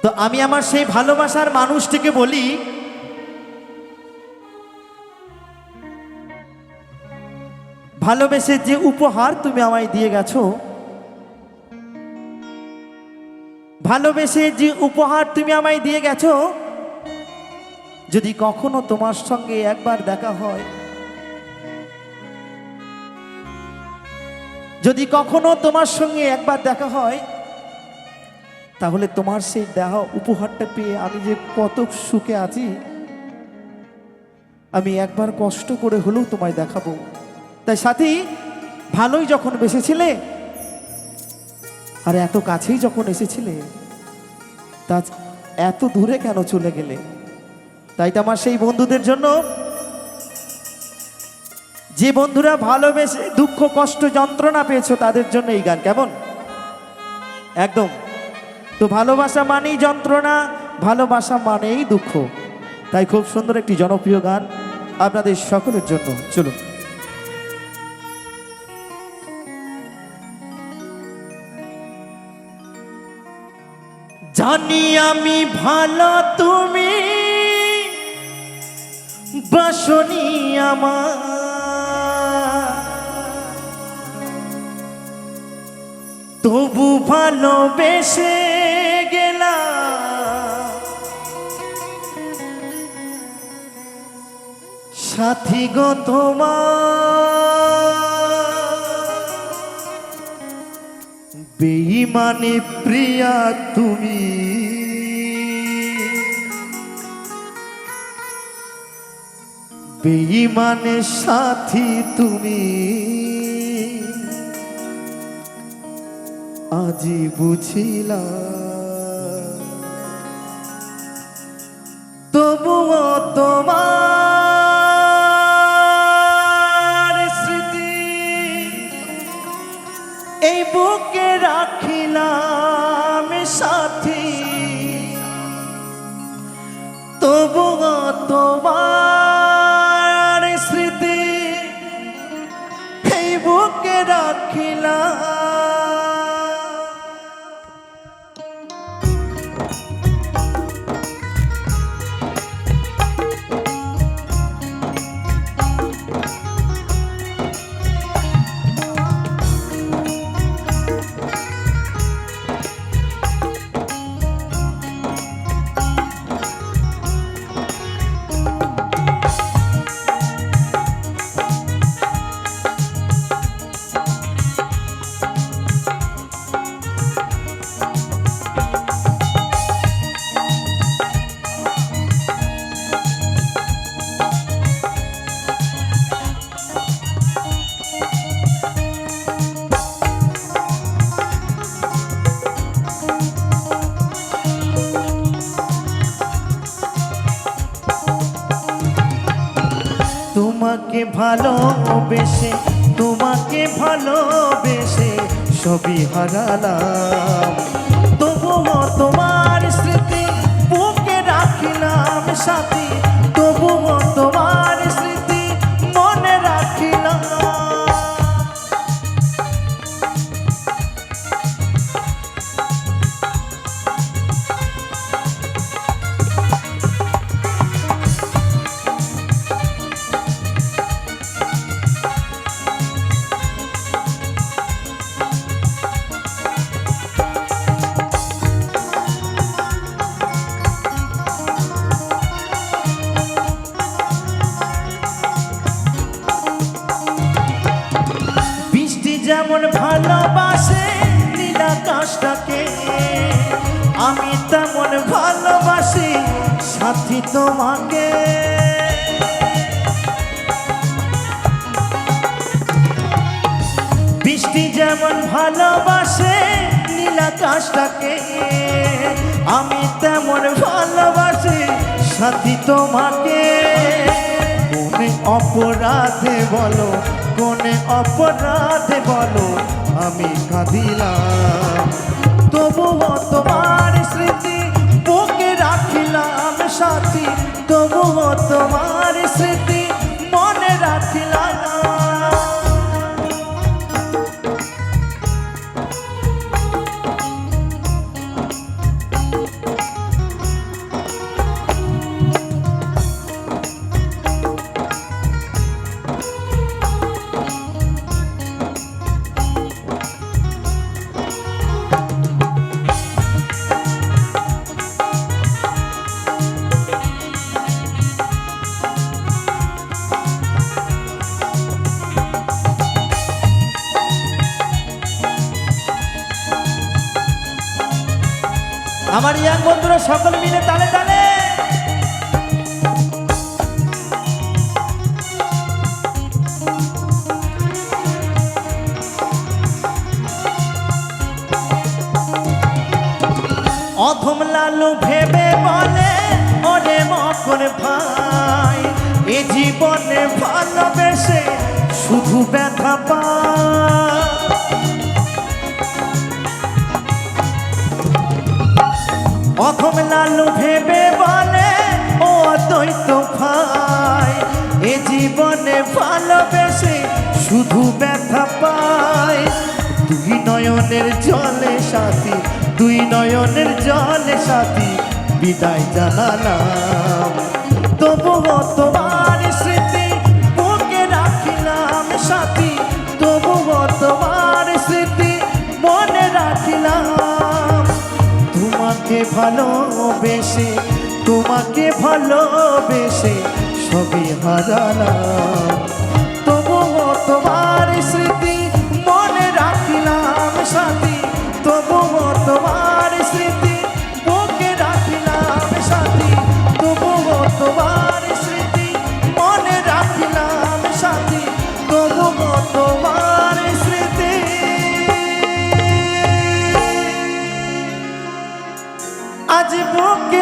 তো আমি আমার সেই ভালোবাসার মানুষটিকে বলি, ভালোবেসে যে উপহার তুমি আমায় দিয়ে গেছো, ভালোবেসে যে উপহার তুমি আমায় দিয়ে গেছো, যদি কখনো তোমার সঙ্গে একবার দেখা হয়, যদি কখনো তোমার সঙ্গে একবার দেখা হয়, তাহলে তোমার সেই দেওয়া উপহারটা পেয়ে আমি যে কত সুখে আছি, আমি একবার কষ্ট করে হলেও তোমায় দেখাবো। তাই সাথী, ভালোই যখন বেসেছিলে আর এত কাছেই যখন এসেছিলে, তা এত দূরে কেন চলে গেলে? তাই তো আমার সেই বন্ধুদের জন্য, যে বন্ধুরা ভালোবেসে দুঃখ কষ্ট যন্ত্রণা পেয়েছো, তাদের জন্য এই গান। কেমন? একদম। তো ভালোবাসা মানেই যন্ত্রণা, ভালোবাসা মানেই দুঃখ। তাই খুব সুন্দর একটি জনপ্রিয় গান আপনাদের সকলের জন্য। চলুন। জানি আমি ভালো, তুমি বাসনি আমার, তবু ভালোবেসে গেলাম সাথী গো তোমার, বেঈমানে প্রিয়া তুমি, বেঈমানে সাথী তুমি, আজি বুঝিলাম। তবুও তোমার স্মৃতি এই বুকে রাখিলাম সাথী, তবুও তোমার স্মৃতি এই বুকে রাখিলাম। তোমাকে ভালোবেসে, তোমাকে ভালোবেসে সবই হারালাম, তবুও তোমার স্মৃতি বুকে রাখিলাম সাথী, তবুও তোমার স্মৃতি মনে রাখিলাম। যেমন ভালোবাসে নীল আকাশটাকে, আমি তেমন ভালোবাসি সাথী তোমাকে। বৃষ্টি যেমন ভালোবাসে নীল আকাশটাকে, আমি তেমন ভালোবাসি সাথী তোমাকে। কোনে অপরাধে বলো, কোনে অপরাধে বলো আমি কাঁদিলাম, তবুও তোমার স্মৃতি বুকে রাখিলাম সাথী, তবুও তোমার স্মৃতি মনে রাখিলাম। আমার ইয়াং বন্ধুরা সকল মিলে তালে তালে। অধম লালু ভেবে বলে ওরে মকর ভাই, এ জীবনে ভালোবেসে শুধু ব্যথা পায়। অধম লালু ভেবে বলে ও দ্বৈত ভাই, এ জীবনে ভালোবেসে শুধু ব্যথা পায়। দুই নয়নের জলে সাথী, দুই নয়নের জলে সাথী বিদায় জানালাম। তবুও তোমার স্মৃতি বুকে রাখিলাম সাথী, তবুও তোমার স্মৃতি মনে রাখিলাম। তোমাকে ভালোবেসে, তোমাকে ভালোবেসে সবই হারালাম। তবুও তোমার স্মৃতি মনে রাখিলাম সাথী, তবুও তোমার স্মৃতি বুকে রাখিলাম সাথী, তবুও তোমার স্মৃতি মনে রাখিলাম সাথী, তবুও তোমার স্মৃতি। আজ বুকে